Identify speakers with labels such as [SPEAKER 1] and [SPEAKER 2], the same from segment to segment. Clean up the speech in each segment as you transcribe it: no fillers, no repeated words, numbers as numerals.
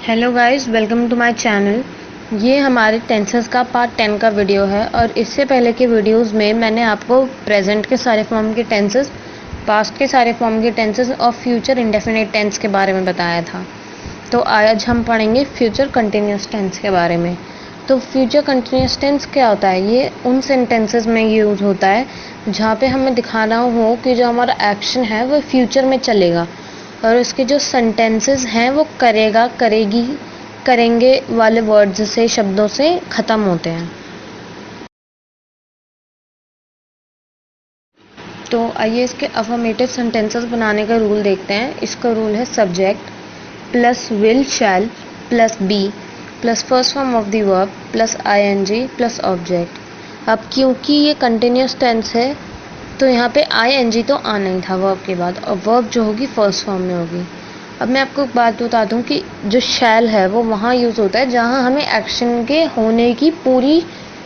[SPEAKER 1] Hello guys, welcome to my channel. ये हमारे tenses का पार्ट 10 का वीडियो है और इससे पहले के वीडियोस में मैंने आपको प्रेजेंट के सारे फॉर्म के टेंसेस, पास्ट के सारे फॉर्म के टेंसेस और फ्यूचर इंडेफिनिट टेंस के बारे में बताया था। तो आज हम पढ़ेंगे फ्यूचर कंटिन्यूस टेंस के बारे में। तो फ्यूचर कंटिन्यूस टेंस क्या होता है? ये उन सेंटेंसेस में यूज़ होता है जहाँ पे हमें दिखाना हो कि जो हमारा एक्शन है वो फ्यूचर में चलेगा और उसके जो सेंटेंसेस हैं वो करेगा, करेगी, करेंगे वाले वर्ड्स से, शब्दों से ख़त्म होते हैं। तो आइए इसके अफर्मेटिव सेंटेंसेस बनाने का रूल देखते हैं। इसका रूल है subject plus will shall plus be plus first form of the verb plus ING plus object. अब क्योंकि ये कंटिन्यूस टेंस है तो यहाँ पे आईएनजी तो आना ही था वर्ब के बाद, और वर्ब जो होगी फर्स्ट फॉर्म में होगी। अब मैं आपको एक बात बता दूं कि जो शैल है वो वहाँ यूज़ होता है जहाँ हमें एक्शन के होने की पूरी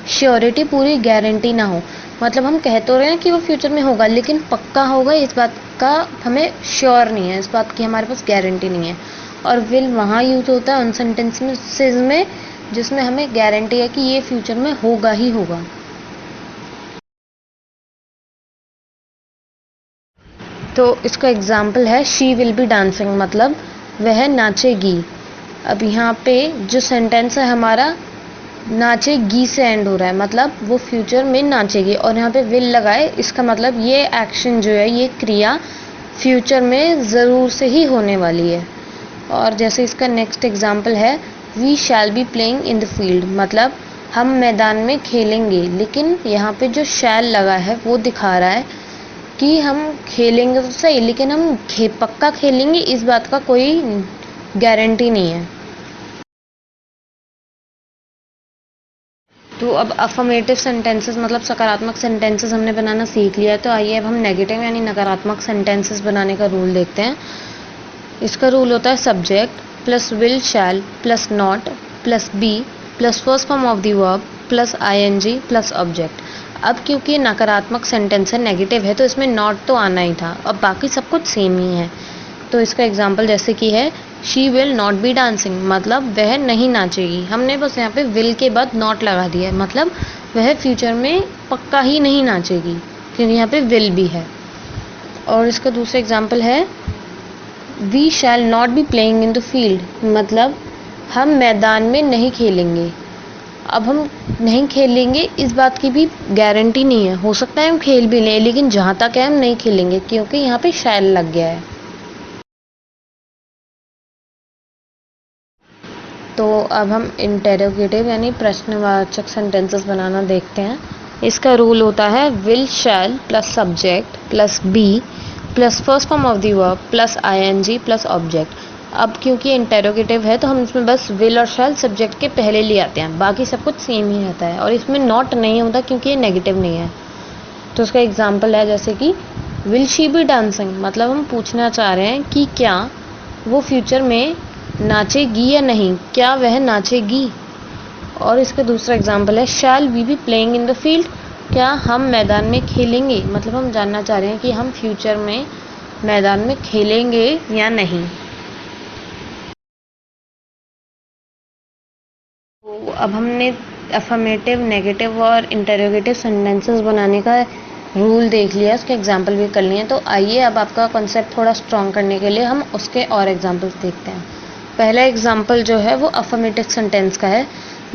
[SPEAKER 1] श्योरिटी, पूरी गारंटी ना हो। मतलब हम कह तो रहे हैं कि वो फ्यूचर में होगा, लेकिन पक्का होगा इस बात का हमें श्योर नहीं है, इस बात की हमारे पास गारंटी नहीं है। और विल वहाँ यूज़ होता है उन सेंटेंसेस में जिसमें हमें गारंटी है कि ये फ्यूचर में होगा ही होगा। तो इसका एग्जाम्पल है शी विल बी डांसिंग, मतलब वह नाचेगी। अब यहाँ पे जो सेंटेंस है हमारा नाचेगी से एंड हो रहा है, मतलब वो फ्यूचर में नाचेगी, और यहाँ पे विल लगाए, इसका मतलब ये एक्शन जो है, ये क्रिया फ्यूचर में ज़रूर से ही होने वाली है। और जैसे इसका नेक्स्ट एग्जाम्पल है we shall be playing in the field, मतलब हम मैदान में खेलेंगे। लेकिन यहाँ पे जो शैल लगा है वो दिखा रहा है कि हम खेलेंगे तो सही, लेकिन हम पक्का खेलेंगे इस बात का कोई गारंटी नहीं है। तो अब अफर्मेटिव सेंटेंसेस मतलब सकारात्मक सेंटेंसेस हमने बनाना सीख लिया है। तो आइए अब हम नेगेटिव यानी नकारात्मक सेंटेंसेस बनाने का रूल देखते हैं। इसका रूल होता है subject plus will shall plus not plus be plus first form of the verb plus ING plus object. अब क्योंकि ये नकारात्मक सेंटेंस है, नेगेटिव है, तो इसमें नॉट तो आना ही था, अब बाकी सब कुछ सेम ही है। तो इसका एग्जाम्पल जैसे कि है she will not be dancing, मतलब वह नहीं नाचेगी। हमने बस यहाँ पे विल के बाद नॉट लगा दिया है, मतलब वह फ्यूचर में पक्का ही नहीं नाचेगी, क्योंकि यहाँ पे विल भी है। और इसका दूसरा एग्जाम्पल है we shall not be playing in the field, मतलब हम मैदान में नहीं खेलेंगे। अब हम नहीं खेलेंगे इस बात की भी गारंटी नहीं है, हो सकता है हम खेल भी लें, लेकिन जहाँ तक है हम नहीं खेलेंगे क्योंकि यहाँ पे शैल लग गया है। तो अब हम इंटेरोगेटिव यानी प्रश्नवाचक सेंटेंसेस बनाना देखते हैं। इसका रूल होता है will shall plus subject plus be plus first form of the verb plus ING plus object. अब क्योंकि इंटेरोगेटिव है तो हम इसमें बस विल और शैल सब्जेक्ट के पहले ले आते हैं, बाकी सब कुछ सेम ही रहता है, और इसमें नॉट नहीं होता क्योंकि ये नेगेटिव नहीं है। तो उसका एग्जाम्पल है जैसे कि विल शी बी डांसिंग, मतलब हम पूछना चाह रहे हैं कि क्या वो फ्यूचर में नाचेगी या नहीं, क्या वह नाचेगी। और इसका दूसरा एग्जाम्पल है shall we be playing in the field, क्या हम मैदान में खेलेंगे, मतलब हम जानना चाह रहे हैं कि हम फ्यूचर में मैदान में खेलेंगे या नहीं। तो अब हमने अफर्मेटिव, नेगेटिव और इंटरोगेटिव सेंटेंसेस बनाने का रूल देख लिया, उसके एग्जाम्पल भी कर लिए। तो आइए अब आपका कॉन्सेप्ट थोड़ा स्ट्रॉन्ग करने के लिए हम उसके और एग्जाम्पल्स देखते हैं। पहला एग्जाम्पल जो है वो अफर्मेटिव सेंटेंस का है,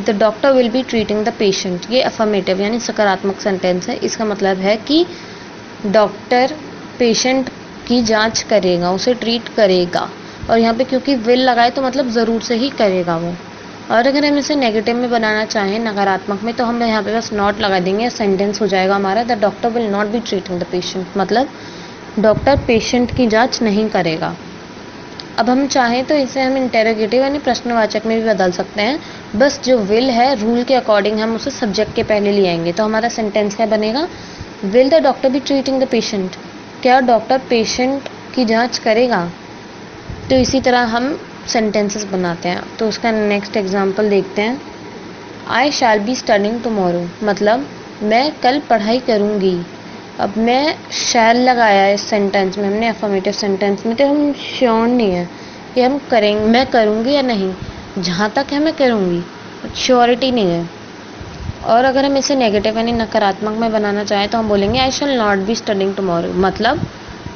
[SPEAKER 1] the doctor will be treating the patient. ये अफर्मेटिव यानी सकारात्मक सेंटेंस है। इसका मतलब है कि डॉक्टर पेशेंट की जांच करेगा, उसे ट्रीट करेगा, और यहाँ पे क्योंकि विल लगाए तो मतलब ज़रूर से ही करेगा वो। और अगर हम इसे नेगेटिव में बनाना चाहें, नकारात्मक में, तो हम यहाँ पे बस नॉट लगा देंगे, सेंटेंस हो जाएगा हमारा the doctor will not be treating the patient, मतलब डॉक्टर पेशेंट की जांच नहीं करेगा। अब हम चाहें तो इसे हम इंटेरोगेटिव यानी प्रश्नवाचक में भी बदल सकते हैं, बस जो विल है रूल के अकॉर्डिंग हम उसे सब्जेक्ट के पहले ले आएंगे। तो हमारा सेंटेंस क्या बनेगा, will the doctor be treating the patient, क्या डॉक्टर पेशेंट की जांच करेगा। तो इसी तरह हम सेंटेंसेस बनाते हैं। तो उसका नेक्स्ट एग्जांपल देखते हैं, आई शैल बी स्टडिंग टुमारो, मतलब मैं कल पढ़ाई करूँगी। अब मैं शैल लगाया है इस सेंटेंस में, हमने अफर्मेटिव सेंटेंस में, तो हम श्योर नहीं है कि हम करेंगे, मैं करूँगी या नहीं। जहाँ तक है मैं करूँगी, श्योरिटी नहीं है। और अगर हम इसे नेगेटिव यानी नकारात्मक में बनाना चाहें तो हम बोलेंगे I shall not be studying tomorrow, मतलब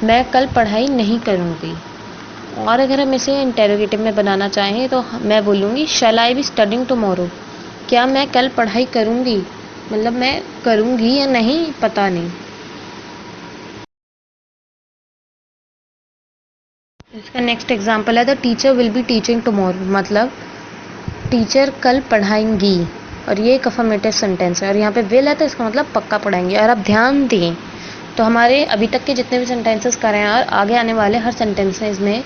[SPEAKER 1] मैं कल पढ़ाई नहीं करूँगी। और अगर हम इसे इंटेरोगेटिव में बनाना चाहें तो मैं बोलूँगी शैल आई बी स्टडिंग टुमारो, क्या मैं कल पढ़ाई करूँगी, मतलब मैं करूँगी या नहीं पता नहीं। इसका नेक्स्ट एग्जाम्पल है the teacher will be teaching tomorrow, मतलब टीचर कल पढ़ाएंगी। और ये एक अफर्मेटिव सेंटेंस है और यहाँ पे विल है तो इसका मतलब पक्का पढ़ाएंगे। और आप ध्यान दें तो हमारे अभी तक के जितने भी सेंटेंसेस कर रहे हैं और आगे आने वाले हर सेंटेंसेस में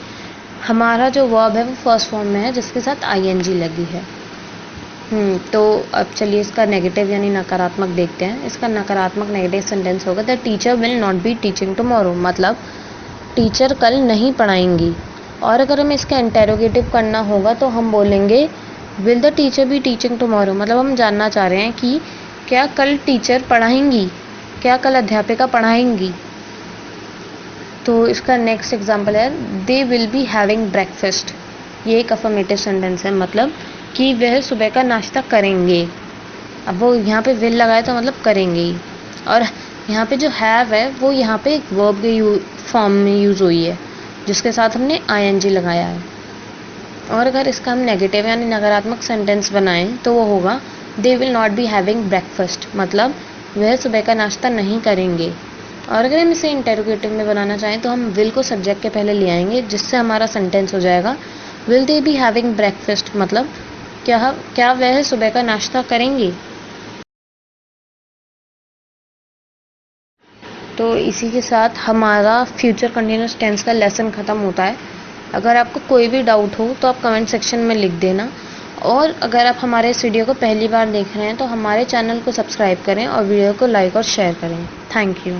[SPEAKER 1] हमारा जो वर्ब है वो फर्स्ट फॉर्म में है जिसके साथ आईएनजी लगी है। तो अब चलिए इसका नेगेटिव यानी नकारात्मक देखते हैं। इसका नकारात्मक नेगेटिव सेंटेंस होगा the teacher will not be teaching tomorrow, मतलब टीचर कल नहीं पढ़ाएंगी। और अगर हमें इसका इंटेरोगेटिव करना होगा तो हम बोलेंगे will the teacher be teaching tomorrow, मतलब हम जानना चाह रहे हैं कि क्या कल टीचर पढ़ाएंगी, क्या कल अध्यापिका पढ़ाएंगी। तो इसका नेक्स्ट एग्जांपल है they will be having breakfast, ये एक अफर्मेटिव सेंटेंस है, मतलब कि वह सुबह का नाश्ता करेंगे। अब वो यहाँ पे विल लगाए तो मतलब करेंगे ही। और यहाँ पे जो हैव है वो यहाँ पे एक वर्ब के फॉर्म में यूज़ हुई है जिसके साथ हमने आईएनजी लगाया है। और अगर इसका हम नेगेटिव यानी नकारात्मक सेंटेंस बनाएं तो वो होगा they will not be having breakfast, मतलब वह सुबह का नाश्ता नहीं करेंगे। और अगर हम इसे इंटेरोगेटिव में बनाना चाहें तो हम विल को सब्जेक्ट के पहले ले आएंगे जिससे हमारा सेंटेंस हो जाएगा will they be having breakfast, मतलब क्या वह सुबह का नाश्ता करेंगे। तो इसी के साथ हमारा फ्यूचर कंटिन्यूअस टेंस का लेसन ख़त्म होता है। अगर आपको कोई भी डाउट हो तो आप कमेंट सेक्शन में लिख देना। और अगर आप हमारे इस वीडियो को पहली बार देख रहे हैं तो हमारे चैनल को सब्सक्राइब करें और वीडियो को लाइक और शेयर करें। Thank you.